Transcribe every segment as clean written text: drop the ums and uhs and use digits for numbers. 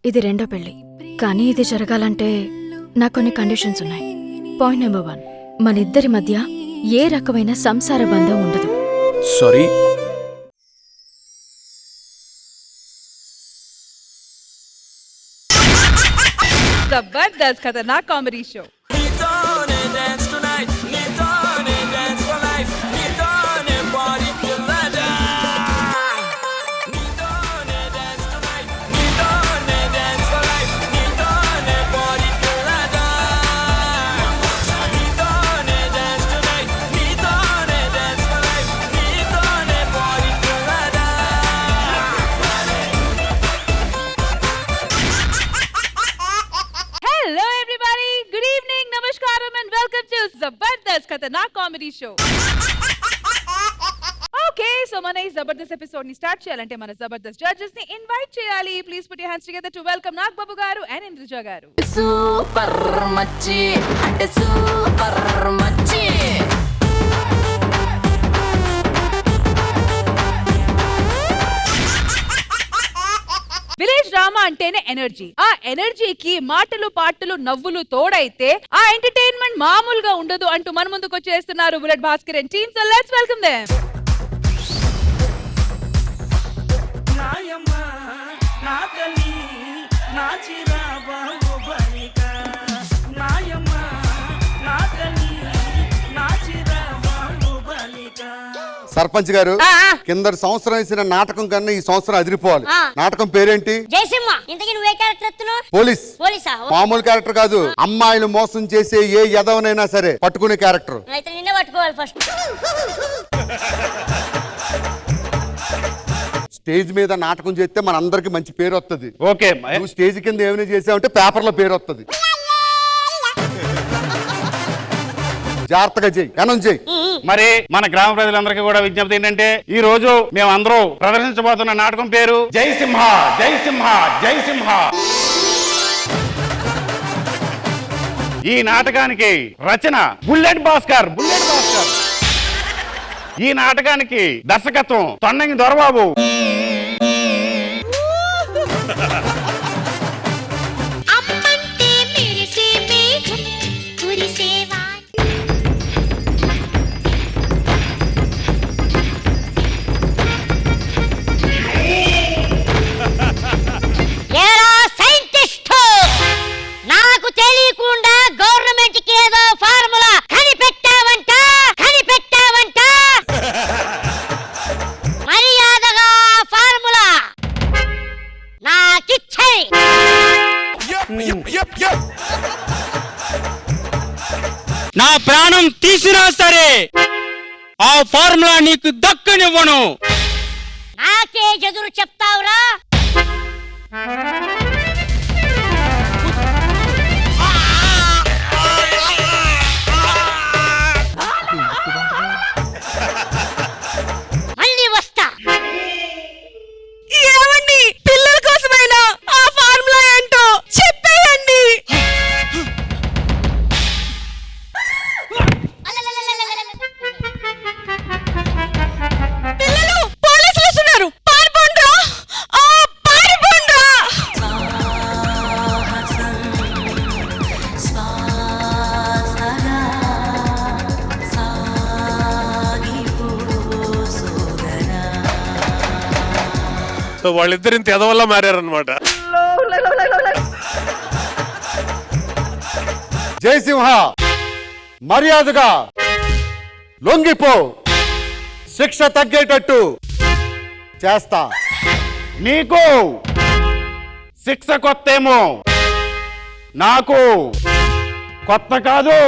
ఇది రెండో పెళ్లి. కానీ ఇది జరగాలంటే నాకు కొన్ని కండిషన్స్ ఉన్నాయి. పాయింట్ నెంబర్ 1, మనిద్దరి మధ్య ఏ రకమైన సంసార బంధం ఉండదు. సారీ, जबरदस्त खतरनाक comedy show. Hello everybody, good evening, namaskaram and welcome to Zabardast Khatanak Comedy Show. Okay, so mana ee Zabardast episode ni start cheyalante mana Zabardast judges ni invite cheyali. Please put your hands together to welcome Nag Babu garu and Indruja garu. Super machi ante super machi. Village drama అంటేనే energy. ఆ ఎనర్జీకి మాటలు పాటలు నవ్వులు తోడైతే ఆ entertainment మామూలుగా ఉండదు అంటూ మన ముందుకు వచ్చేస్తున్నారు bullet Bhaskar and team. So let's welcome them. Sarpanch గారు, కింద సంవత్సరం వేసిన నాటకం కన్నా ఈ సంవత్సరం అదిరిపోవాలి. నాటకం పేరేంటి? జయసింహ. ఇంతకీ నువ్వే క్యారెక్టర్ ఎత్తున్నావు? పోలీస్. పోలీసా? మామూలు క్యారెక్టర్ కాదు, అమ్మాయిలు మోసం చేసే ఏ యదవనైనా సరే పట్టుకునే క్యారెక్టర్. అయితే నిన్నే పట్టుకోవాలి ఫస్ట్. స్టేజ్ మీద నాటకం చేస్తే మన అందరికి మంచి పేరు వస్తుంది. ఓకే. నువ్వు స్టేజ్ కింద ఏమైనా చేసావంటే పేపర్ లో పేరు వస్తుంది. జాగ్రత్తగా చెయ్యి, కనం చెయ్యి. మరి మన గ్రామ ప్రజలందరికీ కూడా విజ్ఞప్తి ఏంటంటే, ఈ రోజు మేము అందరూ ప్రదర్శించబోతున్న నాటకం పేరు జై సింహ జై సింహ జై సింహ. ఈ నాటకానికి రచన బుల్లెట్ భాస్కర్. ఈ నాటకానికి దర్శకత్వం తొండంగి దొరబాబు. నాకు తెలియకుండా గవర్నమెంట్ కి ఏదో ఫార్ములా కనిపెట్టావంట. మర్యాదగా ఫార్ములా నాకిచ్చేయ్. నా ప్రాణం తీసినా సరే ఆ ఫార్ములా నీకు దక్కనివ్వను. నాకే ఎదురు చెప్తావురా? మళ్ళీ వస్తా. ఏమండి, పిల్లల కోసమైనా ఆ ఫార్ములా ఏంటో చెప్పేయండి. పిల్లలు, పోలీసులు వస్తున్నారు, పారిపోండ్రా. పారిపోండ్రా. సో వాళ్ళిద్దరు ఇంత ఎదవల్ల మారారనమాట. జయసింహ, మర్యాదగా లొంగిపో. శిక్ష తగ్గేటట్టు చేస్తా. నీకు శిక్ష కొత్తేమో, నాకు కొత్త కాదు.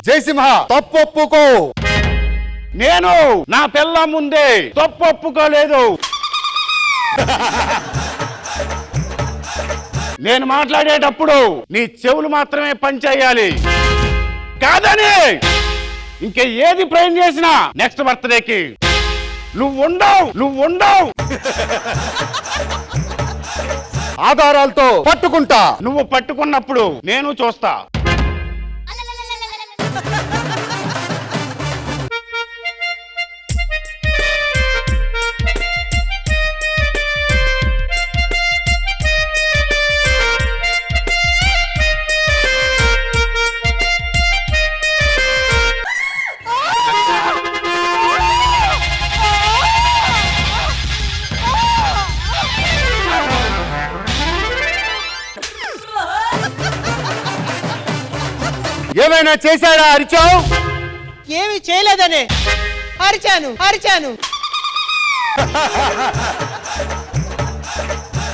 జయసింహ, తప్పొప్పుకో. నేను నా పిల్ల ముందే తప్పు ఒప్పుకోలేదు. నేను మాట్లాడేటప్పుడు నీ చెవులు మాత్రమే పనిచేయాలి. కాదని ఇంకే ఏది ప్రయత్నం చేసినా నెక్స్ట్ బర్త్డేకి నువ్వు ఉండవు. ఆధారాలతో పట్టుకుంటా. నువ్వు పట్టుకున్నప్పుడు నేను చూస్తా. ఏమైనా చేశాడా అరిచావు? ఏమి చేయలేదనే అరిచాను.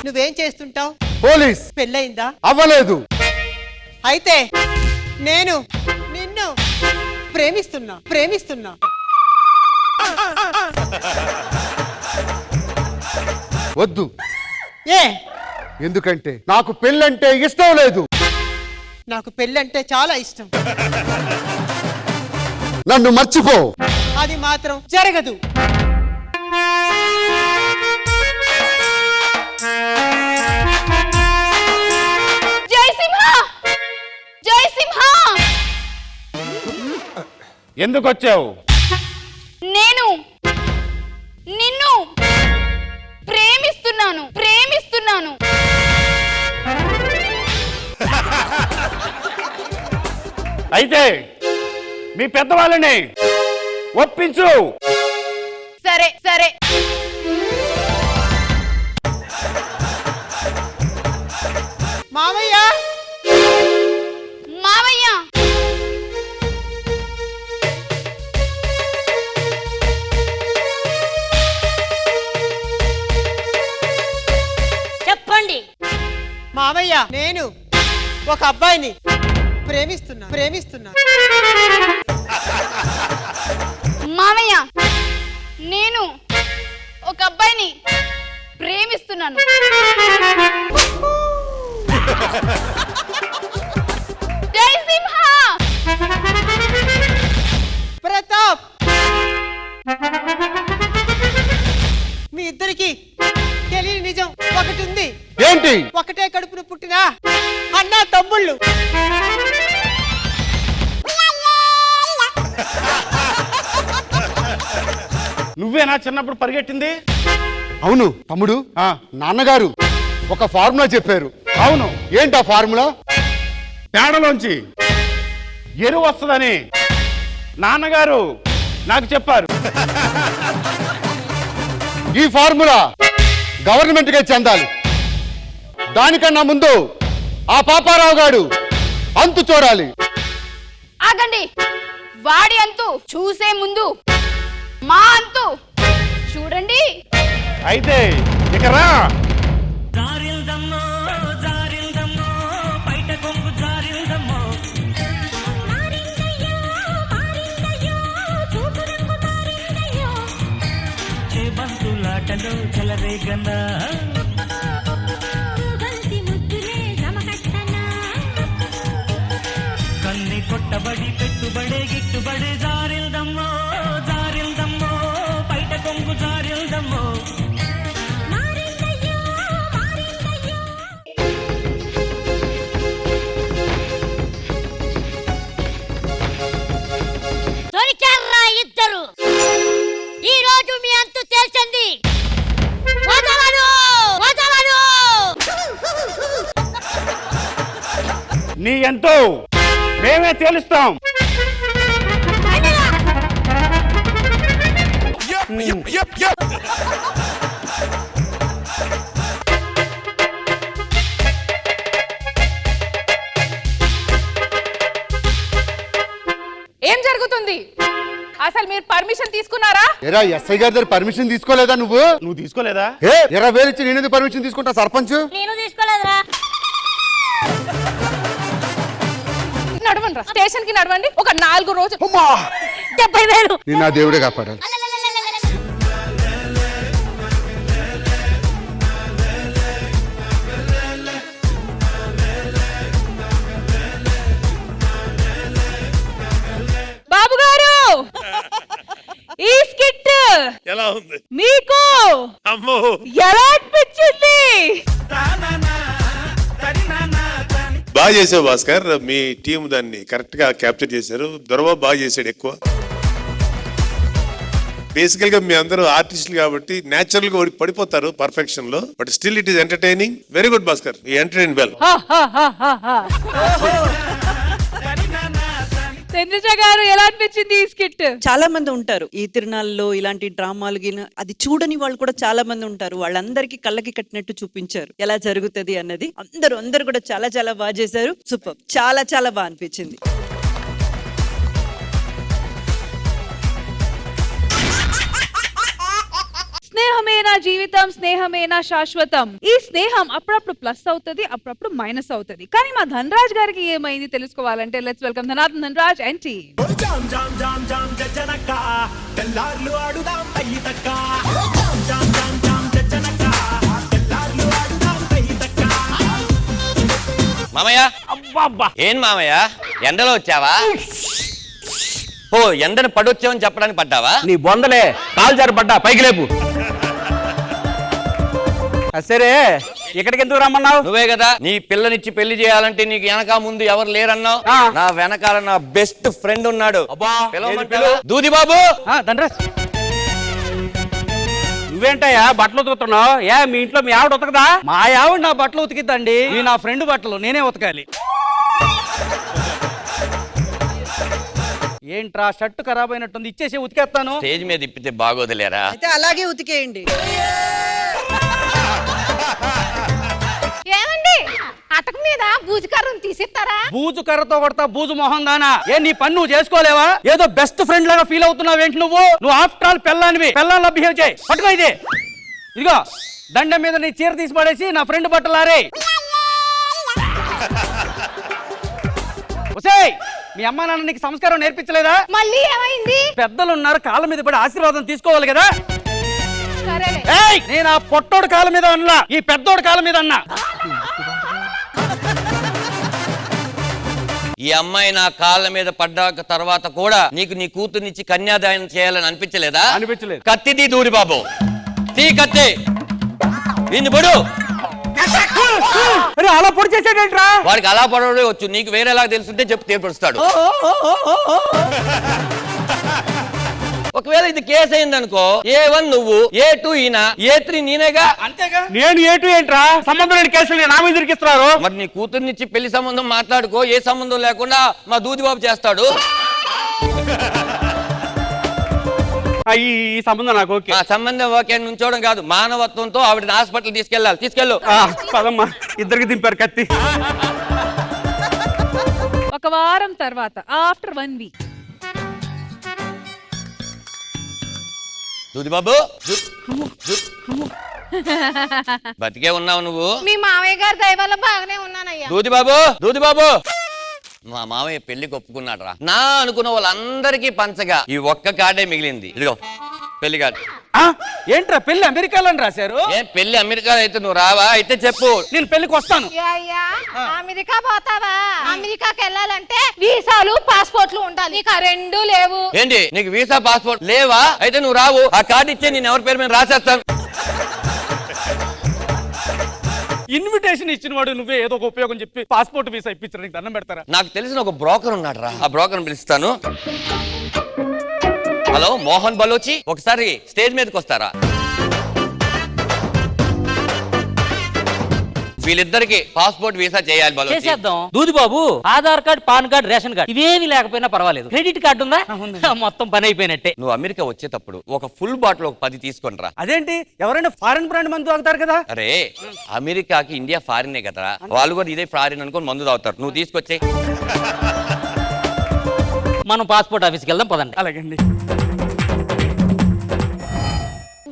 నువ్వేం చేస్తుంటావు? పోలీస్. పెళ్ళయిందా? అవ్వలేదు. అయితే నేను నిన్ను ప్రేమిస్తున్నా. వద్దు. ఏ? ఎందుకంటే నాకు పెళ్ళంటే ఇష్టం లేదు. నాకు పెళ్ళంటే చాలా ఇష్టం. నన్ను మర్చిపో. అది మాత్రం జరగదు. ఎందుకు వచ్చావు? నేను నిన్ను ప్రేమిస్తున్నాను. అయితే మీ పెద్దవాళ్ళని ఒప్పించు. సరే మామయ్య చెప్పండి. మామయ్య నేను ఒక అబ్బాయిని ప్రేమిస్తున్నా. మామయ్య నేను ఒక అబ్బాయిని ప్రేమిస్తున్నాను. జై సింహ. ప్రతాప్, మీ ఇద్దరికి తెలియని నిజం ఒకటి ఉంది. ఏంటి? ఒకటే కడుపును పుట్టిన అన్న తమ్ముళ్ళు. నువ్వేనా చిన్నప్పుడు పరిగెట్టింది? అవును తమ్ముడు. నాన్నగారు ఒక ఫార్ములా చెప్పారు. అవును. ఏంటా ఫార్ములా? పేడలోంచి ఎరువు వస్తుందని నాన్నగారు నాకు చెప్పారు. ఈ ఫార్ములా గవర్నమెంట్కే చెందాలి. దానికన్నా ముందు ఆ పాపారావు గారు అంతు చూడాలి. ఆగండి. వాడి అంతు చూసే ముందు మా అంతు చూడండి. అయితే ఇక రా. కన్ని కొట్టబడి పెట్టుబడే గిట్టుబడి జారిల్దమ్మో బయట కొంగు జారిల్దమ్మో. దొరికారా ఇద్దరు? ఈ రోజు మీ అంతు తేల్చండి. వదలను. నీ ఎంతో మేమే తేలుస్తాం. ఏం జరుగుతుంది? అసలు మీరు పర్మిషన్ తీసుకున్నారా? ఎరా ఎస్ఐ గారి దగ్గర పర్మిషన్ తీసుకోలేదా నువ్వు? నువ్వు తీసుకోలేదా? 20,000 ఇచ్చి నేను పర్మిషన్ తీసుకుంటా సర్పంచ్? నేను తీసుకోలేదురా. నడవండి, స్టేషన్ కి నడవండి. ఒక 4 రోజులు 70,000. నేను నా దేవుడే కాపాడాలి. బాబు గారు, ఈ స్కిట్ ఎలా ఉంది మీకు? అమ్మో, ఎలా అనిపించింది? బాగా చేసావు భాస్కర్. మీ టీం దాన్ని కరెక్ట్ గా క్యాప్చర్ చేశారు. దొరబాబు బాగా చేశాడు ఎక్కువ. బేసికల్ గా మీ అందరూ ఆర్టిస్టులు కాబట్టి నేచురల్ గా పడిపోతారు పర్ఫెక్షన్ లో. But still it is entertaining. Very good Bhaskar, you entertain well. Chandraja గారు, ఎలా అనిపించింది ఈ స్కిట్? చాలా మంది ఉంటారు ఈ తిరునాళ్ళలో ఇలాంటి డ్రామాలు అది చూడని వాళ్ళు కూడా చాలా మంది ఉంటారు. వాళ్ళందరికీ కళ్ళకి కట్టినట్టు చూపించారు ఎలా జరుగుతుంది అన్నది. అందరూ కూడా చాలా బాగా చేశారు. సూపర్. చాలా బాగా అనిపించింది. స్నేహమేనా జీవితం, స్నేహమేనా శాశ్వతం. ఈ స్నేహం అప్పుడప్పుడు ప్లస్ అవుతుంది, అప్పుడప్పుడు మైనస్ అవుతుంది. కానీ మా ధనరాజ్ గారికి ఏమైంది తెలుసుకోవాలంటే let's welcome Dhanadhan Dhanraj and team. జామ్ జామ్ జామ్ జామ్ జనక తెల్లార్లు ఆడుదాం పయ్యి తక్క జామ్ జామ్ జామ్ జామ్ జనక తెల్లార్లు ఆడుదాం పయ్యి తక్క. మామయ్య అబ్బా ఏం మామయ్య ఎండలో వచ్చావా? ఓ ఎండను పడొచ్చావని చెప్పడానికి పడ్డావా? నీ బొందలే కాలు జారి పడ్డా, పైకి లేపు. సరే ఇక్కడికి ఎందుకు రమ్మన్నావు? నువ్వే కదా నీ పిల్లనిచ్చి పెళ్లి చేయాలంటే నీకు వెనక ముందు ఎవరు లేరన్నావు. నా వెనకాల నా బెస్ట్ ఫ్రెండ్ ఉన్నాడు. పిలవమంటావా? దూది బాబు. ధనరాజ్ నువ్వేంటయ్యా బట్టలు ఉతుకుతున్నావు? మీ ఇంట్లో మీ ఆవిడ ఉతకదా? మా ఆవిడ నా బట్టలు ఉతికిద్దండి. ఇవి నా ఫ్రెండ్ బట్టలు, నేనే ఉతకాలి. ఏంట్రా షర్టు ఖరాబ్ అయినట్టుంది, ఇచ్చేసి ఉతికేస్తాను. స్టేజ్ మీద ఇప్పితే బాగోదులేరా? అయితే అలాగే ఉతికేయండి. ఏమండి అటక మీద బూజుకర్రను తీసిస్తారా? బూజు కర్రతో కొడతా బూజు మొహం దానా. ఏ నీ పని నువ్వు చేసుకోలేవా? ఏదో బెస్ట్ ఫ్రెండ్ లాగా ఫీల్ అవుతున్నావు ఏంటి నువ్వు? ఆఫ్టర్ ఆల్ పెళ్ళానివి, పెళ్ళాల్లో బిహేవ్ చేయి. పట్టుకో ఇది, ఇదిగో దండం మీద నీ చీర తీసి పడేసి నా ఫ్రెండ్ బట్టలారే. ఒసేయ్, మీ అమ్మా నాన్న నీకు సంస్కారం నేర్పించలేదా? మళ్ళీ ఏమైంది? పెద్దలు ఉన్నారు, కాళ్ళ మీద పడి ఆశీర్వాదం తీసుకోవాలి కదా. సరేలే. ఏయ్, నేను ఆ పొట్టోడు కాళ్ళ మీద అన్నా, ఈ పెద్దోడు కాళ్ళ మీద అన్నా. ఈ అమ్మాయి నా కాళ్ళ మీద పడ్డాక తర్వాత కూడా నీకు నీ కూతుర్నిచ్చి కన్యాదానం చేయాలని అనిపించలేదా? అనిపించలేదు. కత్తిది దూరి బాబు, తీ కత్తి, నిన్ను పడు. అలా పొడి చేసాడేంట్రా? వాడికి అలా పడవడే వచ్చు, నీకు వేరేలా తెలుసుంటే చెప్పు తీర్పరుస్తాడు. ఒకవేళ ఇది కేసు అయిందనుకో, A1 నువ్వు, A2 ఈయన, A3 నేనేగా. అంతేగా. నేను ఏటు ఏంట్రా? సంబంధం లేని కేసులు నా మీద ఇరికిస్తున్నారు. మరి నీ కూతుర్నిచ్చి పెళ్లి సంబంధం మాట్లాడుకో, ఏ సంబంధం లేకుండా మా దూది బాబు చేస్తాడు. ఈ సంబంధం నాకు ఓకే. ఆ సంబంధం ఓకే నుంచోవడం కాదు, మానవత్వంతో ఆవిడని హాస్పిటల్ తీసుకెళ్ళాలి. తీసుకెళ్ళు. పదమ్మా, ఇద్దరికి దింపారు కత్తి. ఒక వారం తర్వాత ఆఫ్టర్ 1 వీక్ దూది బాబు, బతికే ఉన్నావు నువ్వు. మీ మామయ్య గారి దయ వల్ల బాగానే ఉన్నానయ్యా. దూది బాబు, దూది బాబు, మా మామయ్య పెళ్లికి ఒప్పుకున్నాడు రా. నా అనుకున్న వాళ్ళందరికీ పంచగా ఈ ఒక్క కార్డే మిగిలింది. ఇదిగో పెళ్లి కార్డు. ఏంట్రా పెళ్లి అమెరికాలో రాశారు? ఏం పెళ్లి అమెరికా అయితే నువ్వు రావా? అయితే చెప్పు, నేను పెళ్లికి వస్తాను. అయ్యా అమెరికా పోతావా? అమెరికాకి వెళ్ళాలంటే వీసాలు పాస్పోర్ట్లు ఉండాలి. నీకు ఆ రెండు లేవు. ఏంటి నీకు వీసా పాస్పోర్ట్ లేవా? అయితే నువ్వు రావు. ఆ కార్డు ఇచ్చే నేను ఎవరి పేరు మీద రాసేస్తాను. ఇన్విటేషన్ ఇచ్చిన వాడు నువ్వే ఏదో ఒక ఉపయోగం చెప్పి పాస్పోర్ట్ వీసా ఇప్పించడానికి దండం పెడతారా? నాకు తెలిసిన ఒక బ్రోకర్ ఉన్నాడు రా, ఆ బ్రోకర్ పిలుస్తాను. హలో మోహన్ బలోచి, ఒకసారి స్టేజ్ మీదకి వస్తారా? వీళ్ళిద్దరికి పాస్పోర్ట్ వీసా చేయాలి బలోచి. చేసేద్దాం. దూది బాబు, Aadhaar card, PAN card, ration card ఇవేమి లేకపోయినా పర్వాలేదు. క్రెడిట్ కార్డు ఉందా? మొత్తం పని అయిపోయినట్టే. నువ్వు అమెరికా వచ్చేటప్పుడు ఒక ఫుల్ బాటిల్ ఒక 10 తీసుకొని రా. అదేంటి, ఎవరైనా ఫారెన్ బ్రాండ్ మందు తాగుతారు కదా? అరే అమెరికాకి ఇండియా ఫారినే కదరా, వాళ్ళు కూడా ఇదే ఫారిన్ అనుకొని మందు తాగుతారు. నువ్వు తీసుకొచ్చే. మనం పాస్పోర్ట్ ఆఫీస్కి వెళ్దాం పదండి. అలాగండి.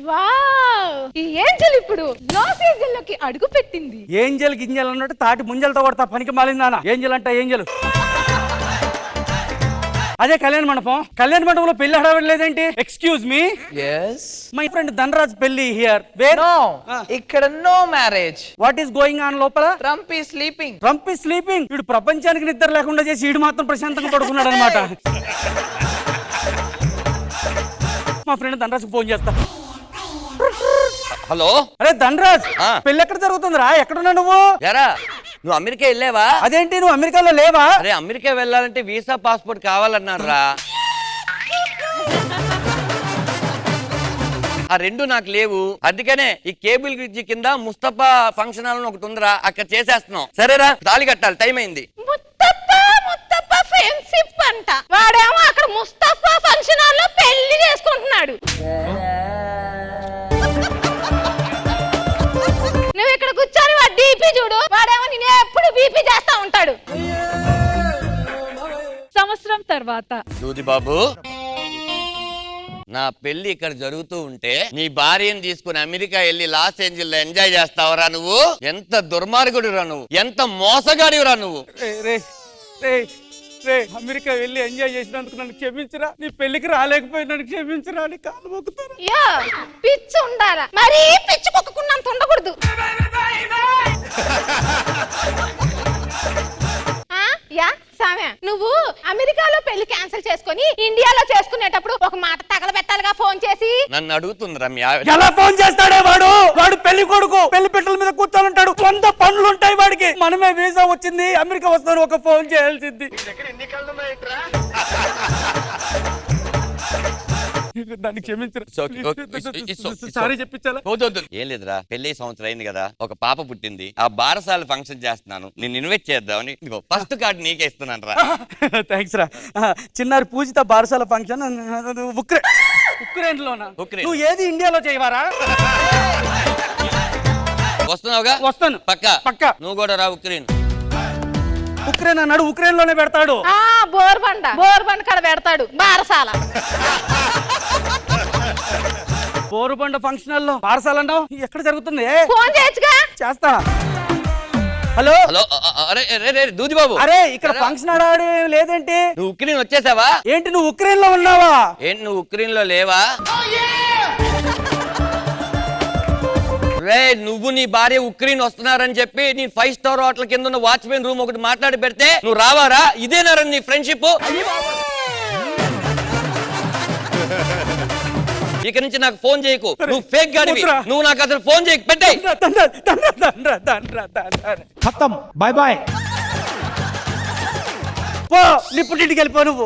వావ్, ఈ ఏంజెల్ ఇప్పుడు లాస్ ఏంజెల్ లోకి అడుగు పెట్టింది. ఏంజల్ గింజల్ అన్నట్టు తాటి ముంజలతో కొడతా పనికి మాలిందానా. ఏంజల్ అంట ఏంజల్. అదే కళ్యాణ మండపం. కళ్యాణ మండపంలో పెళ్లి హడావిడి లేదేంటి? Excuse me, my friend Dhanraj పెళ్లి హియర్. వేర్? ఇక్కడ no marriage. What is going on లోపల? Trump is sleeping. Trump is sleeping. వీడు ప్రపంచానికి నిద్ర లేకుండా చేసి వీడు మాత్రం ప్రశాంతంగా పడుకున్నాడు అనమాట. మా ఫ్రెండ్ ధనరాజ్ ఫోన్ చేస్తా. హలో. అరే ధనరాజ్, పెళ్లి ఎక్కడ జరుగుతుందిరా? ఎక్కడున్నా నువ్వు? ఎరా నువ్వు అమెరికా వెళ్ళావా? అదేంటి నువ్వు అమెరికాలో లేవా? అరే అమెరికా వెళ్ళాలంటే వీసా పాస్పోర్ట్ కావాలన్నారు రా. ఆ రెండు నాకు లేవు, అందుకనే ఈ కేబుల్ బ్రిడ్జి కింద ముస్తఫా ఫంక్షన్ హాల్ ఒకటి ఉందిరా, అక్కడ చేసేస్తున్నాం. సరేరా, తాళి కట్టాలి, టైం అయింది. ముస్తఫా ఫ్రెండ్షిప్ అంట. వాడేమో అక్కడ ముస్తఫా ఫంక్షన్ హాల్ లో పెళ్లి చేసుకుంటున్నాడు. నువ్వు ఇక్కడ కూర్చొని వాడు డీపీ చూడు. వాడేమో నేను ఎప్పుడు బీపీ చేస్తా ఉంటాడు. సంవత్సరం తర్వాత దూది బాబు, నా పెళ్లి ఇక్కడ జరుగుతూ ఉంటే నీ భార్యను తీసుకుని అమెరికా వెళ్ళి లాస్ ఏంజల్స్ ఎంజాయ్ చేస్తావరా నువ్వు? ఎంత దుర్మార్గుడిరా నువ్వు, ఎంత మోసగాడివిరా నువ్వు. అమెరికా వెళ్ళి ఎంజాయ్ చేసినందుకు నన్ను క్షమించరా, నీ పెళ్లికి రాలేకపోయి నన్ను క్షమించరా అని కాలు మొక్కుతారా. పిచ్చి ఉండాలా, మరీ పిచ్చి కుక్కున్నంత ఉండకూడదు. యా సామ్య, నువ్వు అమెరికాలో పెళ్లి క్యాన్సిల్ చేసుకుని ఇండియాలో చేసుకునేటప్పుడు ఒక మాట తగలబెట్టాలిగా ఫోన్ చేసి. నన్ను అడుగుతుంది రమ్య. ఎలా ఫోన్ చేస్తాడే వాడు? వాడు పెళ్లి కొడుకు, పెళ్లి పెట్టెల మీద కూర్చొని 100 పనులు ఉంటాయి వాడికి. మనమే వీసా వచ్చింది, అమెరికా వస్తాను ఒక ఫోన్ చేయాల్సింది. దాన్ని క్షమించరా, సారీ చెప్పించాలా? ఏం లేదురా, పెళ్లి సంవత్సరం అయింది కదా, ఒక పాప పుట్టింది. ఆ బారసాల ఫంక్షన్ చేస్తున్నాను, నేను ఇన్వైట్ చేద్దామని ఫస్ట్ కార్డు నీకే ఇస్తున్నాను రా. థ్యాంక్స్ రా. చిన్నారి పూజిత బారసాల ఫంక్షన్ ఉక్రెయిన్ లోనా? నువ్వు ఏది ఇండియాలో చేయవారా? వస్తున్నావుగా? వస్తాను. పక్క నువ్వు కూడా రా. ఉక్రెయిన్ అన్నాడు, ఉక్రెయిన్ లోనే పెడతాడు. బోర్బండ కాడ పెడతాడు బారసాల. బోరుబండ ఫంక్షన్ హాల్లో బారసాల అన్నావు, ఎక్కడ జరుగుతుంది? ఫోన్ చేయొచ్చుగా. చేస్తా. హలో హలో, అరే దూది బాబు, అరే ఇక్కడ ఫంక్షన్ ఆడాడు లేదేంటి? నువ్వు ఉక్రెయిన్ వచ్చేసావా? ఏంటి నువ్వు ఉక్రెయిన్ లో ఉన్నావా? ఏంటి నువ్వు ఉక్రెయిన్ లో లేవా? రే, నువ్వు నీ భార్య ఉక్రెయిన్ వస్తున్నారని చెప్పి నీ 5 స్టార్ హోటల్ కింద ఉన్న వాచ్మెన్ రూమ్ ఒకటి మాట్లాడి పెడితే నువ్వు రావారా? ఇదేనారా నీ ఫ్రెండ్షిప్? ఇక నుంచి నాకు ఫోన్ చేయకు, నువ్వు ఫేక్ గాడివి. నువ్వు నాకు అసలు ఫోన్ చేయకు, పెట్టేయ్. ఖతం, బై బాయ్. పో, నీ పుట్టింటికి వెళ్ళిపో. నువ్వు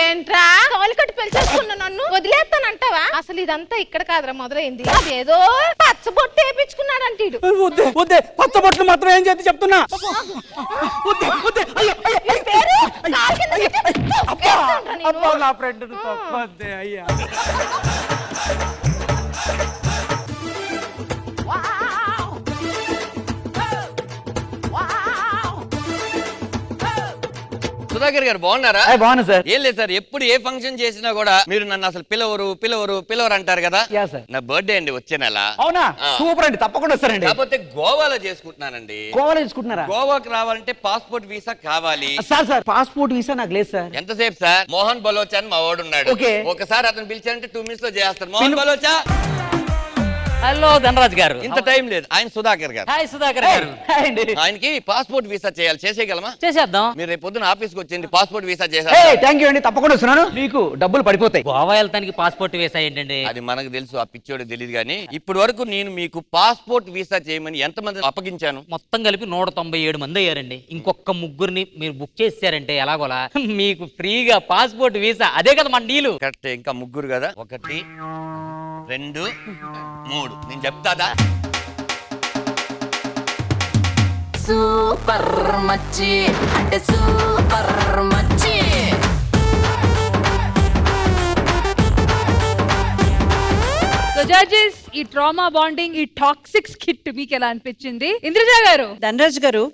ఏంట్రా తోలు కట్టి పెళ్లి చేసుకున్నా నన్ను వదిలేస్తానంటావా? అసలు ఇదంతా ఇక్కడ కాదురా మొదలైంది. అదేదో పచ్చబొట్టు వేయించుకున్నాడంట. వద్దే, పచ్చబొట్లు మాత్రం ఏం చేతి చెప్తున్నా. నా ఫ్రెండ్ అయ్యా. సుధాకర్ గారు బాగున్నారా? బాగున్నా సార్. ఏం లేదు సార్, ఎప్పుడు ఏ ఫంక్షన్ చేసినా కూడా మీరు నన్ను అసలు పిలవరు అంటారు కదా. నా బర్త్డే అండి వచ్చే నెల. అవునా? సూపర్ అండి, తప్పకుండా వస్తారండి. కాకపోతే గోవాలో చేసుకుంటున్నానండి. గోవాలో చేసుకుంటున్నారా? గోవాకి రావాలంటే పాస్పోర్ట్ వీసా కావాలి. సార్ పాస్పోర్ట్ వీసా నాకు లేదు సార్. ఎంతసేపు సార్? మోహన్ బలోచా అని మా వాడు ఉన్నాడు. ఒకసారి అతను పిలిచారంటే 2 minutes లో చేస్తారు. మోహన్ బలోచా. హలో ధనరాజ్ గారు. ఇంత టైం లేదు. ఆయన సుధాకర్ గారు. హాయ్ సుధాకర్ గారు. ఆయనకి పాస్పోర్ట్ వీసా చేయాలి, చేసేయగలమా? చేసేద్దాం. మీరు రేపు పొద్దున ఆఫీస్కి వచ్చింది, పాస్పోర్ట్ వీసా చేసేద్దాం. థ్యాంక్ యూ అండి, తప్పకుండా వస్తున్నాను. మీకు డబ్బులు పడిపోతాయి. గోవా వెళ్తానికి పాస్పోర్ట్ వీసా ఏంటండి? అది మనకు తెలుసు, ఆ పిచ్చోడు తెలియదు. కానీ ఇప్పటి వరకు నేను మీకు పాస్పోర్ట్ వీసా చేయమని ఎంతమంది అప్పగించాను? మొత్తం కలిపి 197 మంది అయ్యారండి. ఇంకొక 3 మీరు బుక్ చేశారంటే ఎలాగోలా మీకు ఫ్రీగా పాస్పోర్ట్ వీసా. అదే కదా మన డీలు. కరెక్ట్. ఇంకా 3 కదా, 1 2 3. నేను చెప్తాదా? సూపర్ మచ్చి అంటే సూపర్ మచ్చి. సో జడ్జెస్, ఈ ట్రామా బాండింగ్, ఈ టాక్సిక్ స్కిట్ మీకు ఎలా అనిపించింది? ఇంద్రజ గారు. ధనరాజ్ గారు,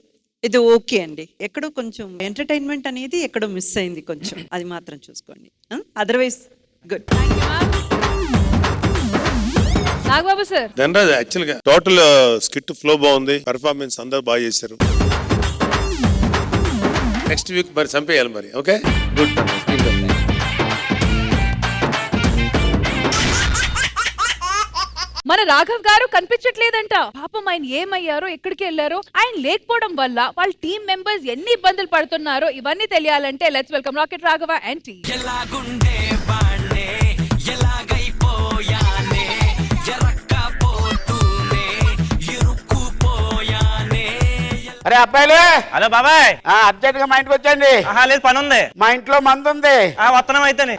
ఇది ఓకే అండి. ఎక్కడో కొంచెం ఎంటర్టైన్మెంట్ అనేది ఎక్కడో మిస్ అయింది కొంచెం, అది మాత్రం చూసుకోండి. Otherwise good. Nagababu sir. Dhanraj, actual గా టోటల్ స్కిట్ ఫ్లో బాగుంది, పర్ఫార్మెన్స్ అందరూ బాగా చేశారు. నెక్స్ట్ వీక్ మరి చంపేయాలి మరి. Okay, good. మన రాఘవ్ గారు కనిపించట్లేదంట. పాపం ఆయన ఏమయ్యారో, ఎక్కడికి వెళ్ళారో, ఆయన లేకపోవడం వల్ల వాళ్ళ టీమ్ మెంబర్స్ ఎన్ని ఇబ్బందులు పడుతున్నారో ఇవన్నీ తెలియాలంటే let's welcome rocket Raghava anti. అరే అబ్బాయిలే. హలో బాబాయ్, అర్జెంట్ గా మా ఇంటికి వచ్చండి. లేదు, పని ఉంది. మా ఇంట్లో మందు ఉంది. వత్తనం అయితేనే.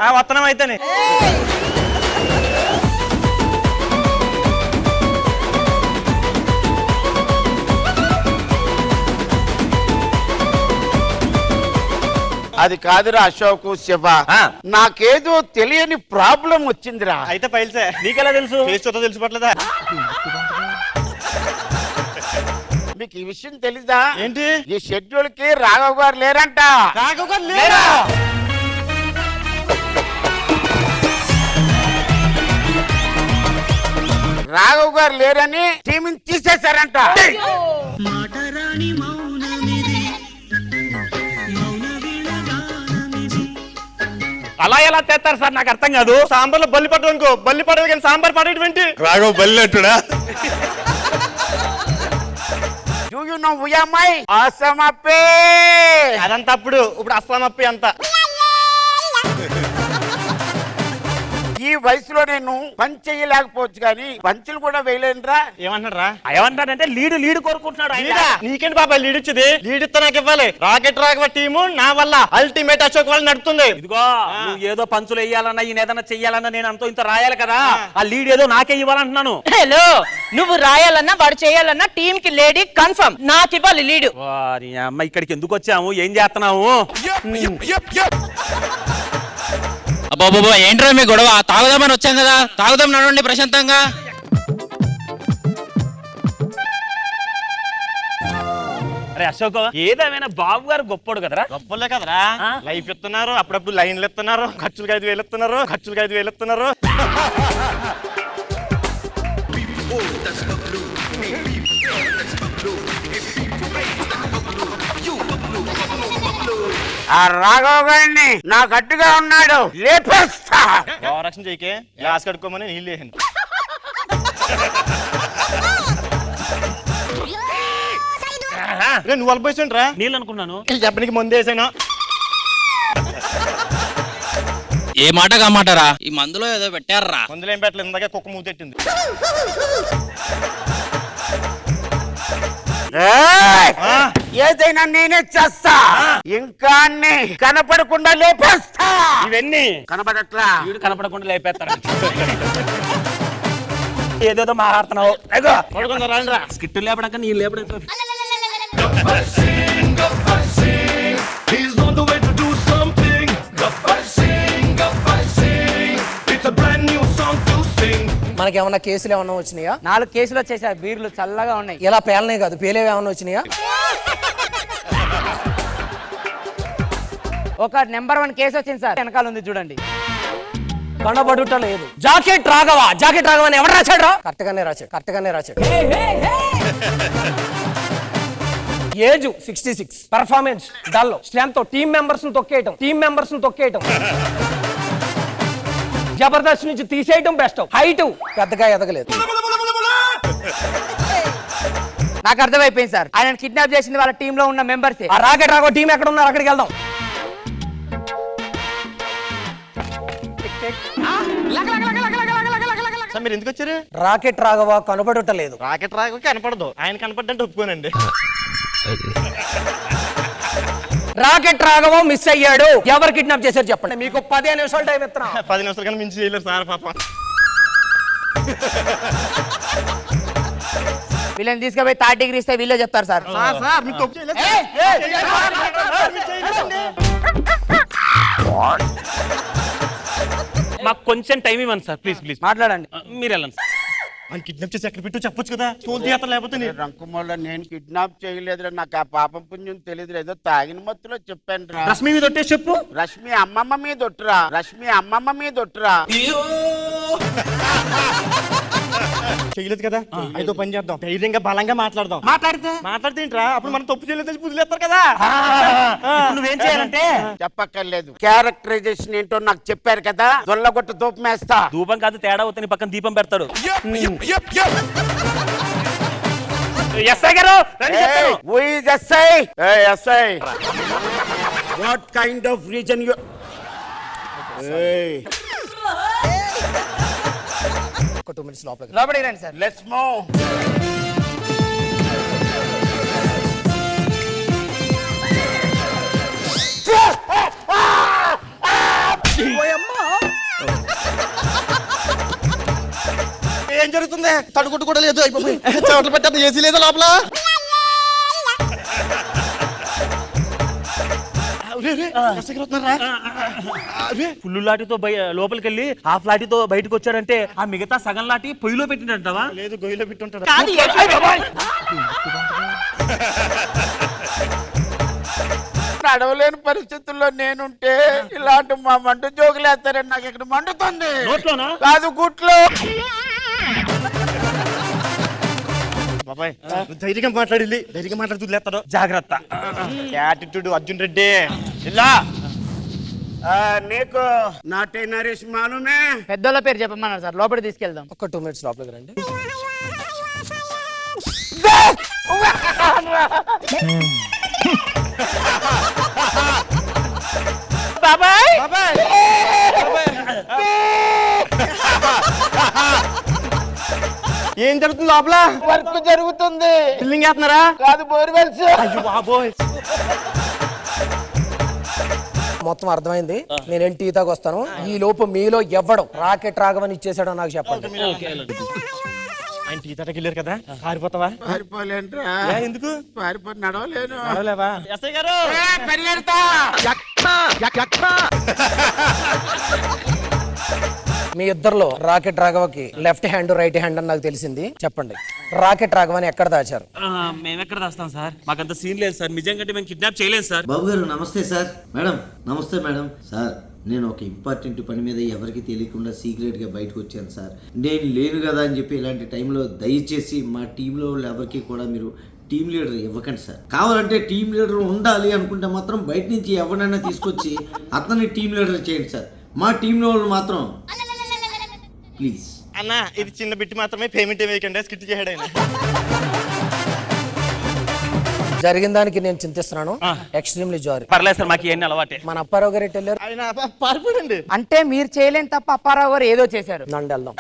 అది కాదురా అశోక్, శివ, నాకేదో తెలియని ప్రాబ్లం వచ్చిందిరా. అయితే ఫైల్సే. నీకెలా తెలుసు? తెలిసిపట్లేదా? మీకు ఈ విషయం తెలీదా? ఏంటి? ఈ షెడ్యూల్ కి రాఘవ్ గారు లేరంట. రాఘవ్ గారు లేరా? రాఘవ్ గారు లేరని టీం తీసేశారంట. అలా ఎలా చేస్తారు సార్ నాకు అర్థం కాదు. సాంబార్లో బల్లి పడదు అనుకో, బల్లి పడదు కానీ సాంబార్ పడేటువంటి రాఘవ్ బల్లి అంటుడా? Do you know who am I? అసమప్పే. అదంతా అప్పుడు ఇప్పుడు అస్సామప్పి అంతా. ఈ వయసులో నేను పంచ్ చేయలేకపోవచ్చు కానీ పంచులు కూడా వేయలేనురా. ఏమంటారా? ఏమంటాడంటే లీడ్ కోరుకుంటున్నాడు ఆయన. నీకేంటి బాబా లీడ్ ఇచ్చింది? లీడ్ ఇస్తే నాకు ఇవ్వాలి. రాకెట్ రాఘవ టీము నా వల్ల అల్టిమేట్ అశోక్ వాళ్ళు నడుతుంది. ఇదిగో నువ్వు ఏదో పంచులు వేయాలన్నా ఈయన ఏదైనా చెయ్యాలన్నా నేను అంతో ఇంత రాయాలి కదా, ఆ లీడ్ ఏదో నాకే ఇవ్వాలంటున్నాను. హలో, నువ్వు రాయాలన్నా వాడు చేయాలన్నా టీమ్ కి లేడీ కన్ఫర్మ్ నాకు ఇవ్వాలి లీడ్. వారి అమ్మ ఇక్కడికి ఎందుకు వచ్చాము, ఏం చేస్తున్నాము? అబ్బాబా ఏంట్రా మీ గొడవ? తాగుదామని వచ్చాం కదా, తాగుదాం నడవండి ప్రశాంతంగా. అరే అశోక్, ఏదేమైనా బాబు గారు గొప్పడు కదరా. గొప్పలే కదరా, లైఫ్ ఇస్తున్నారు, అప్పుడప్పుడు లైన్లు ఇస్తున్నారు, ఖర్చులకు 5,000 ఇస్తున్నారు. ఆ రాఘవ్ గారిని నా గట్టిగా ఉన్నాడు లేపేస్తా. రక్షణ చేయకే, గ్లాస్ కడుక్కోమని నీళ్ళు వేసాను. నువ్వు అల్పోయిస్తుంటరా నీళ్ళు అనుకున్నాను, చెప్పడానికి ముందు వేసాను. ఏ మాట కామాటరా, ఈ మందులో ఏదో పెట్టారా. మందులో ఏం పెట్టలేదు, ఇందాక కుక్క మూతెట్టింది. ఏదైనా నేనే చేస్తా, ఇంకా కనపడకుండా లేపేస్తా. ఇవన్నీ కనపడట్లా, వీడు కనపడకుండా లేపేస్తాడు. ఏదేదో మాట్లాడుతున్నావు. స్కిట్ లేపడాక నీ లేపడం. He's on the way to do something. Gabbar Singh. It's a brand new song to sing. మనకి ఏమన్నా కేసులు ఏమన్నా వచ్చినాయా? 4 కేసులు వచ్చేసాయి. బీర్లు చల్లగా ఉన్నాయి. ఎలా పేలనే కాదు, పేలేవి ఏమన్నా వచ్చినాయా? ఒక నెంబర్ 1 కేసు వచ్చింది సార్, వెనకాల ఉంది చూడండి. కనబడుట లేదు. జాకెట్ రాఘవ అని ఎవరు రాశాడు? కరెక్ట్ గానే రాశాడు. Age 66, performance dull, strength team members తొక్కేయటం, జబర్దస్త్ నుంచి తీసేయటం బెస్ట్, హైట్ పెద్దగా ఎదగలేదు. నాకు అర్థమైపోయింది సార్, ఆయన కిడ్నాప్ చేసింది వాళ్ళ టీమ్ లో ఉన్న మెంబర్స్. ఆ రాకెట్ రాఘవ టీం ఎక్కడ ఉన్నారు, అక్కడికి వెళ్దాం. మీరు ఎందుకు వచ్చారు? రాకెట్ రాఘవ కనపడటలేదు. రాకెట్ రాఘవ కనపడదు, ఆయన కనపడ్డంటే ఒప్పుకోనండి. రాకెట్ రాఘవ మిస్ అయ్యాడు. ఎవరు కిడ్నాప్ చేశారు చెప్పండి. మీకు 15 నిమిషాలు టైం ఇస్తున్నా. 10 నిమిషాలు కన్నా మించి చేయలేరు సార్ పాప. వీళ్ళని తీసుకుపోయి 30 డిగ్రీ ఇస్తే వీళ్ళే చెప్తారు సార్. మీకు తప్పు చేయలేదు. మాకు కొంచెం టైం ఇవ్వండి సార్, ప్లీజ్ మాట్లాడండి. మీరు వెళ్ళండి సార్. ఆయన కిడ్నాప్ చేసి ఎక్కడ పెట్టు చెప్పొచ్చు కదా, తోలు లేకపోతే. రంకుమల్ల నేను కిడ్నాప్ చేయలేదురా, నాకు ఆ పాపం పుణ్యం తెలియదు, ఏదో తాగిన మత్తులో చెప్పాను రా. రశ్మి మీద ఒట్టేసి చెప్పు. రశ్మి అమ్మమ్మ మీద ఒట్టురా. చేయలేదు కదా, ఏదో పని చేద్దాం, ధైర్యంగా బలంగా మాట్లాడదాం. మాట్లాడితే ఏంట్రా, అప్పుడు మనం తప్పు చేయలేదు పుదిలేస్తారు కదా. నువ్వేం చేయాలంటే చెప్పక్కర్లేదు, క్యారెక్టరైజేషన్ ఏంటో నాకు చెప్పారు కదా, దొల్లగొట్ట దూపమేస్తా. ధూపం కాదు, తేడా అవుతుంది, పక్కన దీపం పెడతాడు. ఎస్ఐ గారు what kind of reason you ఒక 2 minutes లోపలికి రండి సార్. Let's move. ఏం జరుగుతుంది? తడుగుట్టు కూడా లేదు, చోట్ల పెట్టారు, ఏసీ లేదా లోపల. ఫుల్ లాఠీతో లోపలికి వెళ్ళి హాఫ్ లాఠీతో బయటకు వచ్చాడంటే ఆ మిగతా సగం లాఠీ పొయ్యిలో పెట్టిండంటావా? లేదు, గొయ్యిలో పెట్టి ఉంటాడు. నడవలేని పరిస్థితుల్లో నేనుంటే ఇలాంటి మా మంట జోకులేస్తారని నాకు ఇక్కడ మండుతుంది. కాదు గుట్లో బాబాయ్ ధైర్యంగా మాట్లాడి ధైర్యంగా మాట్లాడుతూ జాగ్రత్త. యాటిట్యూడ్ అర్జున్ రెడ్డి ఇలా నీకు నాటే నరేష్ మాలుమే. పెద్దోళ్ళ పేరు చెప్పమన్నారు సార్, లోపలికి తీసుకెళ్దాం. ఒక 2 minutes లోపలికి రండి. బాబాయ్ ఏం జరుగుతుంది లోపల? వర్క్ జరుగుతుంది. బిల్డింగ్ వేస్తున్నారా? కాదు, బోర్వెల్స్. అయ్యో బాబోయ్. మొత్తం అర్థమైంది. నేను టీ తాగి వస్తాను. ఈ లోపు మీలో ఎవ్వడం రాకెట్ రాఘవన్ ఇచ్చేసాడో నాకు చెప్పండి. ఆయన టీ తటకి వెళ్ళారు కదా, పారిపోతావా? పారిపోలేంట్రా. ఎందుకు పారిపోతే నడవలేను. నడవలేవా? ఎస్ఐ గారు పరిగెడతా. మీ ఇద్దరులో రాకెట్ రాఘవకి లెఫ్ట్ హ్యాండ్ రైట్ హ్యాండ్ అని నాకు తెలిసింది. చెప్పండి, రాకెట్ రాఘవని ఎక్కడ దాచారు? మేము ఎక్కడ రాస్తాం సార్, మాకంత సీన్ లేదు సార్. నిజంగా మేము కిడ్నాప్ చేయలేదు సార్. బాబు గారు నమస్తే సార్. మేడం నమస్తే మేడం. సార్ నేను ఒక ఇంపార్టెంట్ పని మీద ఎవరికి తెలియకుండా సీక్రెట్గా బయటకు వచ్చాను సార్. నేను లేను కదా అని చెప్పి ఇలాంటి టైంలో దయచేసి మా టీంలో వాళ్ళు ఎవరికి కూడా మీరు టీం లీడర్ ఇవ్వకండి సార్. కావాలంటే టీం లీడర్ ఉండాలి అనుకుంటే మాత్రం బయట నుంచి ఎవరైనా తీసుకొచ్చి అతన్ని టీం లీడర్ చేయండి సార్. మా టీంలో వాళ్ళు మాత్రం ప్లీజ్. అన్న ఇది చిన్న బిట్టి మాత్రమే, పేమెంట్ వేయకండి. స్కిట్ చేయడం ఆయన. జరిగిన దానికి నేను చింతిస్తున్నాను. ఎక్స్ట్రీమ్లీ జారీ. పర్లేదు సార్, మాకు ఇవన్నీ అలవాటే. మన అప్పారావు గారు ఎటు వెళ్ళారు? ఆయన పారిపోయింది. అంటే మీరు చేయలేని తప్ప అప్పారావు గారు ఏదో చేశారు. నండి వెళ్దాం.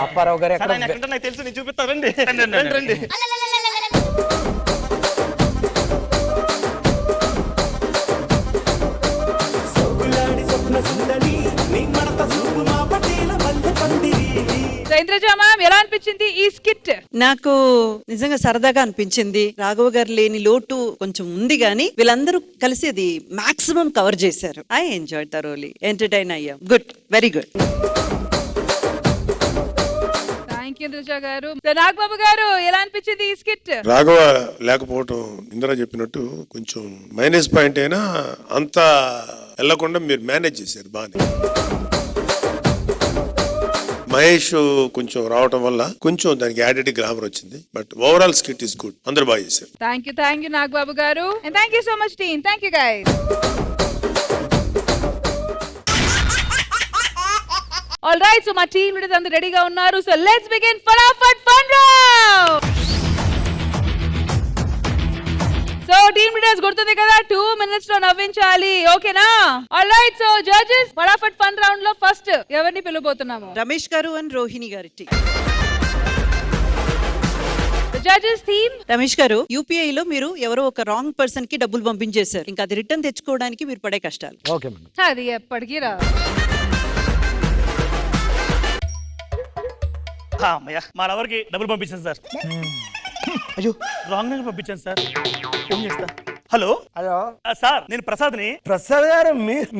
అప్పారావు గారు ఎక్కడ? నాకు తెలుసు, నేను చూపిస్తానండి. రండి. ఇంద్రజ మ్యామ్, ఎలా అనిపించింది ఈ స్కిట్? నాకు నిజంగా సరదాగా అనిపించింది. రాఘవ గారు లేని లోటు కొంచెం ఉంది గానీ వీళ్ళందరూ కలిసి అది మాక్సిమం కవర్ చేశారు. ఐ ఎంజాయ్ థరోలీ, ఎంటర్టైన్ అయ్యాం. Good, very good. Thank you Indraja గారు. నాగబాబు గారు, ఎలా అనిపించింది ఈ స్కిట్? రాఘవ లేకపోవటం ఇందిరా చెప్పినట్టు కొంచెం మైనస్ పాయింట్ అయినా అంతా వెళ్లకుండా మీరు మేనేజ్ చేశారు బాగా. మహేష్ కొంచెం రావటం వల్ల కొంచెం దానికి యాడెడ్ గ్రామర్ వచ్చింది. But overall skit is good. అందరూ బాగా చేశారు. థ్యాంక్ యూ నాగబాబు గారు. And thank you so much team. Thank you guys. All right, so మా టీమ్ లీడర్స్ అందరూ రెడీగా ఉన్నారు. So let's begin Fatafat fun round. So team leaders గుర్తుంది కదా, 2 minutes లో నవ్వించాలి. ఓకేనా? All right, so judges Fatafat fun round లో ఫస్ట్ ఎవరిని పిలవబోతున్నాము? రమేష్ గారు అండ్ రోహిణి గారి టీం. Judges theme. రమేష్ గారు, యూపీఐ లో మీరు ఎవరో ఒక రాంగ్ పర్సన్ కి డబ్బులు పంపించేశారు. ఇంకా అది రిటర్న్ తెచ్చుకోవడానికి మీరు పడే కష్టాలు. Okay madam. అది ఎప్పటికీ రా. మా లవర్కి డబ్బులు పంపించాను సార్. అయ్యో, రాంగ్ నెంబర్ పంపించాను సార్. ఫోన్ చేస్తా. హలో హలో సార్, నేను ప్రసాద్ని. ప్రసాద్ గారు,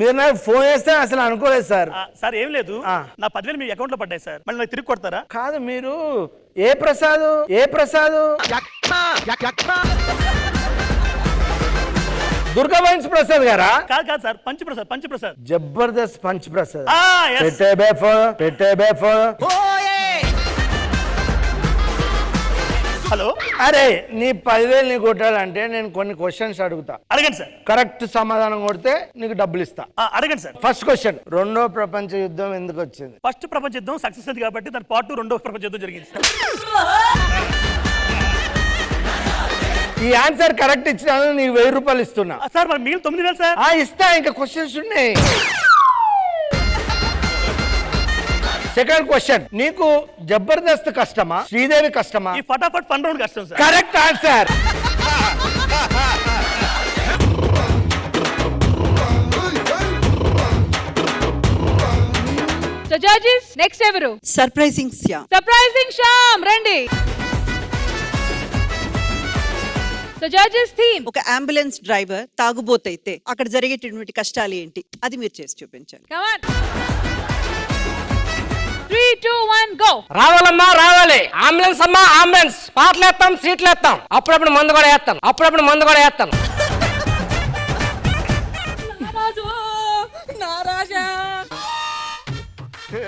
మీరు నాకు ఫోన్ చేస్తే అసలు అనుకోలేదు సార్. సార్ ఏం లేదు, నా 10,000 మీ అకౌంట్ లో పడ్డాయి సార్. మళ్ళీ నాకు తిరిగి కొడతారా? కాదు, మీరు ఏ ప్రసాద్? దుర్గా వైన్స్ ప్రసాద్ గారా? కాదు సార్, పంచప్రసాద్. జబర్దస్త్ పంచ్ ప్రసాద్. పెట్టే బేఫో. హలో. అరే, నీ 10,000 నీ కొట్టాలంటే నేను కొన్ని క్వశ్చన్స్ అడుగుతా. అడగండి సార్. కరెక్ట్ సమాధానం కొడితే నీకు డబ్బులు ఇస్తా. అడగండి సార్. ఫస్ట్ క్వశ్చన్, 2వ ప్రపంచ యుద్ధం ఎందుకు వచ్చింది? ఫస్ట్ ప్రపంచ యుద్ధం సక్సెస్ అయింది కాబట్టి దాని పార్ట్ 2 2వ ప్రపంచ యుద్ధం జరిగింది సార్. ఈ ఆన్సర్ కరెక్ట్ ఇచ్చినాను, నీకు 1000 రూపాయలు ఇస్తున్నా. సార్ మరి మీరు 9,000 సార్. ఇస్తా, ఇంకా క్వశ్చన్స్ ఉన్నాయి. సెకండ్ క్వశ్చన్, నీకు జబర్దస్త్ కష్టమా, శ్రీదేవి కష్టమా? ఈ ఫటాఫట్ ఫన్ రౌండ్ కష్టం sir. Correct answer. So judges next ఎవరు? సర్ప్రైజింగ్ శ్యామ్ రండి. So judges theme. ఒక అంబులెన్స్ డ్రైవర్ తాగుబోతైతే అక్కడ జరిగేటటువంటి కష్టాలు ఏంటి, అది మీరు చేసి చూపించాలి. Come on. 3, 2, 1 గో. రావాలమ్మా రావాలి. అంబులెన్స్ అమ్మా అంబులెన్స్. పాటలు వేస్తాం, సీట్లు వేస్తాం, అప్పుడప్పుడు మందు కూడా వేస్తాం.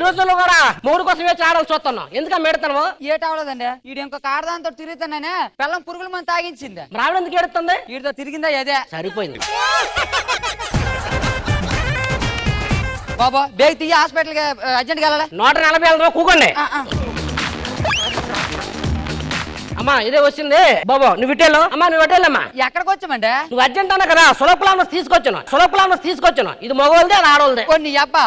రోజుల్లో కూడా మూడు కోసం వేచి ఆడలు చూస్తున్నాం. ఎందుక మెడతాను? ఏటవలేదండి, ఈడు ఇంకొక ఆడదాంతో తిరుగుతాననే పిల్లం పురుగుల మంది తాగించింది. రావడం ఎందుకు ఏడుతుంది? వీడితో తిరిగిందా అదే సరిపోయింది. బాబా బేగ్ తీయ హాస్పిటల్ కి అర్జెంట్ వెళ్ళాలి. 140 కూకోండి. అమ్మా ఇదే వచ్చింది. బాబా నువ్వు ఇటేలో. అమ్మా నువ్వు ఇటేలమ్మా. ఎక్కడికి వచ్చామండి? నువ్వు అర్జెంట్ అన్నా కదా, సులభలామస్ తీసుకొచ్చాను. ఇది మగవాళ్ళదే అది ఆడవాళ్ళదే. కొన్ని అబ్బా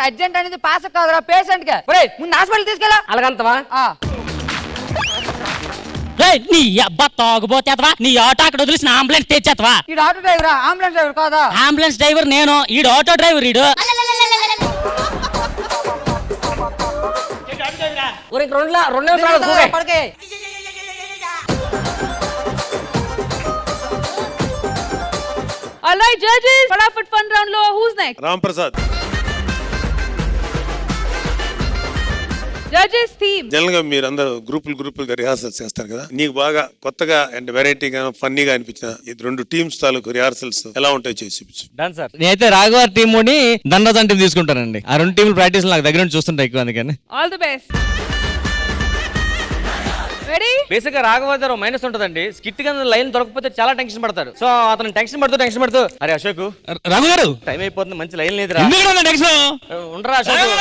అర్జెంట్ అనేది పాస్ కాదురా పేషెంట్ గా. ముందు హాస్పిటల్ తీసుకెళ్ళా. అలాగంతవా? నీ అబ్బా తాగుబోతేవా, నీ ఆటో అక్కడ వదిలేసి అంబులెన్స్ తెచ్చేతవా? ఈ ఆటో డ్రైవరా? అంబులెన్స్ డ్రైవర్ కాదా? అంబులెన్స్ డ్రైవర్ నేను, ఈడు ఆటో డ్రైవర్. ఈడు రెండు నిమిషాలు పడకే. All right, judges, फटाफट fun round లో who's next? Ram Prasad. Judges theme. General గా మీరు అందరూ గ్రూపులుగా రిహార్సల్స్ చేస్తారు కదా, నీకు బాగా కొత్తగా అండ్ వెరైటీగా ఫన్నీగా అనిపించిన ఈ 2 టీమ్స్ తాలూకు రిహార్సల్స్ ఎలా ఉంటాయో చేసి చూపించు. Done sir. నేనైతే రాఘవ టీమ్ ని ధనరాజన్ టీం తీసుకుంటానండి. ఆ 2 టీంలు ప్రాక్టీస్ నాకు దగ్గర నుంచి చూస్తుంటా ఎక్కువ, అందుకని. All the best. Ready? Basic గా రాఘవ గారు మైనస్ ఉంటదండి. స్కిట్ గా లైన్ దొరకకపోతే చాలా టెన్షన్ పడతారు. సో అతను టెన్షన్ పడుతూ అరే అశోక్ రాఘవ గారు టైం అయిపోతుంది, మంచి లైన్ లేదురా. ఉండరా అశోక్.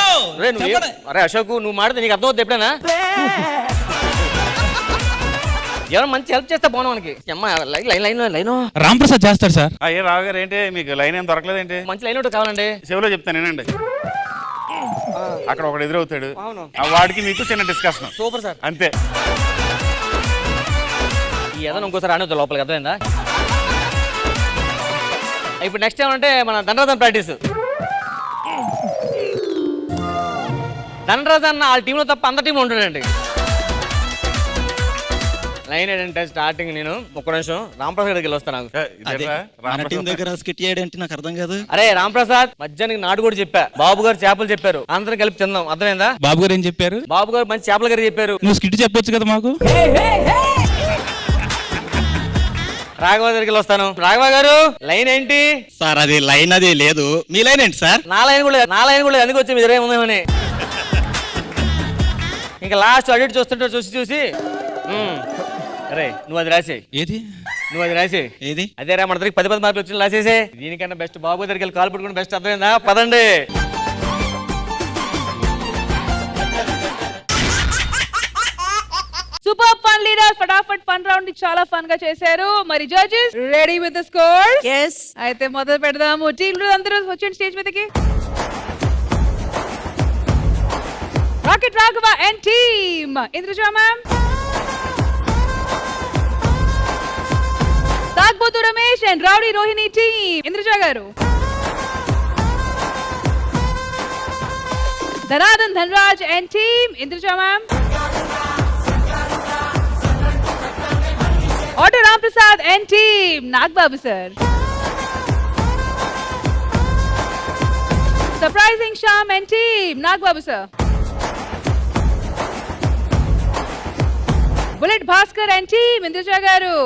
అరే అశోక్ నువ్వు మాడితే నీకు అర్థమవుతుంది ఎప్పుడైనా. ఎవరైనా మంచి హెల్ప్ చేస్తే బాగున్నా మనకి. లైన్ రామ్ ప్రసాద్ చేస్తాడు సార్. అయ్యే రావు గారు ఏంటి మీకు లైన్ ఏం దొరకలేదు ఏంటి? మంచి లైన్ ఒకటి కావాలండి. చెవిలో చెప్తాను నేనండి. అక్కడ ఒకడు ఎదురవుతాడు, వాడికి మీకు చిన్న డిస్కషన్. Super sir. అంతే. ఈ ఏదైనా ఇంకోసారి ఆడవద్దు లోపలికి, అర్థమైందా? ఇప్పుడు నెక్స్ట్ ఏమంటే మన ధనరాజన్ ప్రాక్టీస్. ధనరాజన్ వాళ్ళ టీంలో తప్ప అందరి టీంలో ఉంటాడండి. లైన్ ఏంటంటే స్టార్టింగ్ నేను ఒక్క నిమిషం రాంప్రసాద్ దగ్గరికి వస్తాను. దగ్గర స్కిట్ చేయడంటే నాకు అర్థం కాదు. అరే రాంప్రసాద్ మధ్యాహ్నం నాటు కూడా చెప్పా, బాబు గారు చేపలు చెప్పారు, అందరం కలిపి తిందాం, అర్థమైందా? బాబు గారు ఏం చెప్పారు? బాబు గారు మంచి చేపల గారు చెప్పారు. నువ్వు స్కిట్ చెప్పొచ్చు కదా మాకు. రాఘవ దగ్గరికి వస్తాను. రాఘవ గారు లైన్ ఏంటి సార్? అది లైన్ అది లేదు, మీ లైన్ ఏంటి సార్? నా లైన్ కూడా ఎందుకు వచ్చి మీరే ఉందేమని. ఇంకా లాస్ట్ అడిట్ చూస్తుంటే చూసి అరే నువ్వు అది రాసే. ఏది? నువ్వు అది రాసే. ఏది? అదే రా, మన దగ్గరికి 10 మార్కులు వచ్చి రాసేసే. దీనికన్నా బెస్ట్ బాబు దగ్గరికి వెళ్ళి కాల్ పట్టుకుని బెస్ట్, అర్థమైందా? పదండి. Super fun leader, Fatafat fun round చాలా ఫన్ గా చేశారు. మరి judges ready with the scores? yes. అయితే మొదలు పెడదాము. టీంలు అందరూ వచ్చేయండి స్టేజ్ మీదకి. Rocket Raghava and team. Indraja ma'am, Tagubothu Ramesh and rowdy Rohini team. Indraja గారు. Dhanadhan Dhanraj and team. Indraja ma'am. Auto Ram Prasad and team. Nagababu sir. Surprising Shyam and team. Nagababu sir. Bullet Bhaskar and team. Indraja గారు.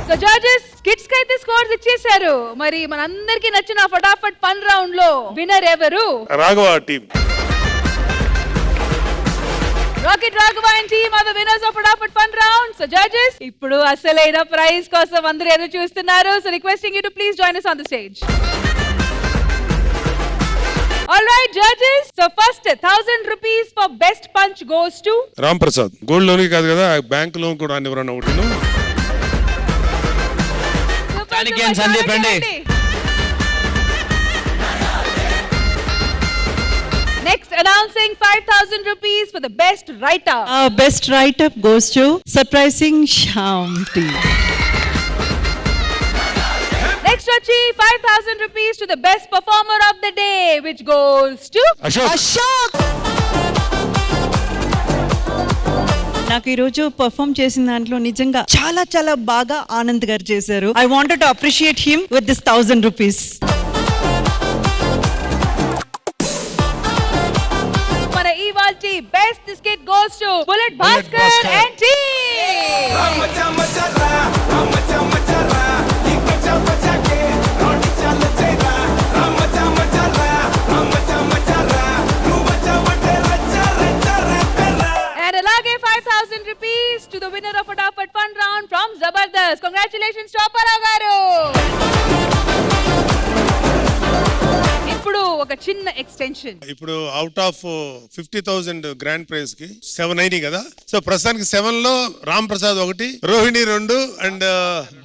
సో జడ్జెస్ కిడ్స్ కి అయితే స్కోర్స్ ఇచ్చేశారు. మరి మనందరికీ నచ్చిన ఫటాఫట్ ఫన్ రౌండ్ లో విన్నర్ ఎవరు? Raghava team. Rocket Raghava and team are the winners of Fatafat fun round. So judges ఇప్పుడు అసలైన ప్రైజ్ కోసం అందరూ ఎదురు చూస్తున్నారు. So requesting you to please join us on the stage. All right judges, so first 1000 rupees for best punch goes to Ram Prasad. Gold loan కాదు కదా, bank loan కూడా అనివ్వరన్న ఒకటి. సందీప్ అండి. Next announcing 5000 rupees for the best writer. Best write-up goes to Surprising Shyam team. Next Rachi, 5000 rupees to the best performer of the day, which goes to Ashok. నాకు ఈ రోజు perform చేసిన దాంట్లో నిజంగా చాలా చాలా బాగా ఆనంద్ గారు చేశారు. I wanted to appreciate him with this 1000 rupees. మన ఇవాల్టి best skit goes to Bullet Bhaskar and team. Extension. ఇప్పుడు అవుట్ ఆఫ్ 50,000 గ్రాండ్ ప్రైజ్ కి 7 అయినాయి కదా. సో ప్రస్తుతానికి 7 లో రామ్ ప్రసాద్ 1, రోహిణి 2 అండ్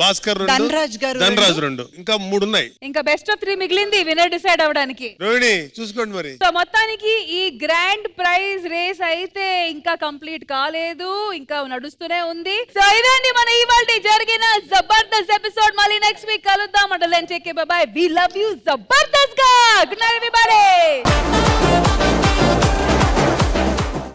భాస్కర్ 2, ధనరాజ్ 2, ఇంకా 3 ఉన్నాయి. ఇంకా బెస్ట్ ఆఫ్ 3 మిగిలింది విన్నర్ డిసైడ్ అవ్వడానికి. రోహిణి చూసుకోండి మరి. సో మొత్తానికి ఈ గ్రాండ్ ప్రైజ్ రేస్ అయితే ఇంకా కంప్లీట్ కాలేదు, ఇంకా నడుస్తూనే ఉంది. సో ఇదండి మన ఇవాల్టి జరిగిన జబర్దస్త్ ఎపిసోడ్. మళ్ళీ నెక్స్ట్ వీక్ కలుద్దాం. అంటే take care, bye bye. We love you Jabardasth గా. Good night everybody.